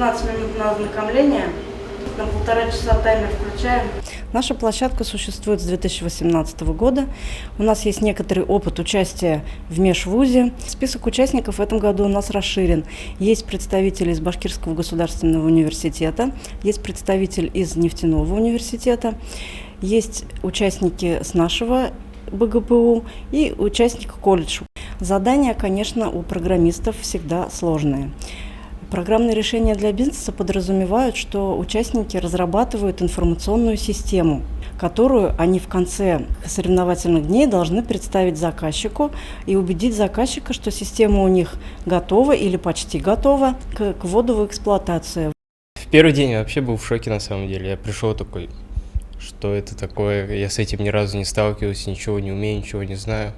15 минут на ознакомление. На 1,5 часа таймер включаем. Наша площадка существует с 2018 года. У нас есть некоторый опыт участия в межвузе. Список участников в этом году у нас расширен. Есть представители из Башкирского государственного университета, есть представитель из нефтяного университета, есть участники с нашего БГПУ и участник колледжа. Задания, конечно, у программистов всегда сложные. Программные решения для бизнеса подразумевают, что участники разрабатывают информационную систему, которую они в конце соревновательных дней должны представить заказчику и убедить заказчика, что система у них готова или почти готова к вводу в эксплуатацию. В первый день я вообще был в шоке на самом деле. Я пришел такой, что это такое, я с этим ни разу не сталкивался, ничего не умею, ничего не знаю.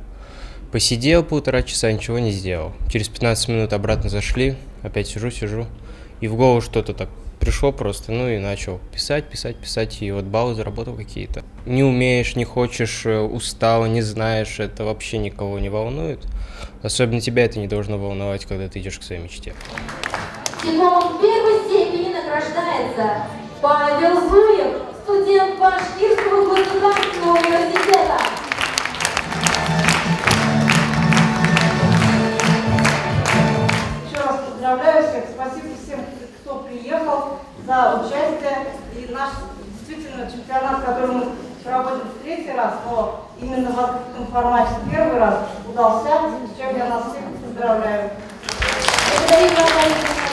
Посидел 1,5 часа, ничего не сделал. Через 15 минут обратно зашли, опять сижу, и в голову что-то так пришло просто, и начал писать, и вот баллы заработал какие-то. Не умеешь, не хочешь, устал, не знаешь, это вообще никого не волнует. Особенно тебя это не должно волновать, когда ты идешь к своей мечте. Дипломом первой степени награждается Павел Зуев, студент Башкирского государственного университета. Поздравляю всех, спасибо всем, кто приехал за участие. И наш действительно чемпионат, который мы проводим в 3-й раз, но именно в открытом формате 1-й раз удался, с чем я нас всех поздравляю. Благодарю вас.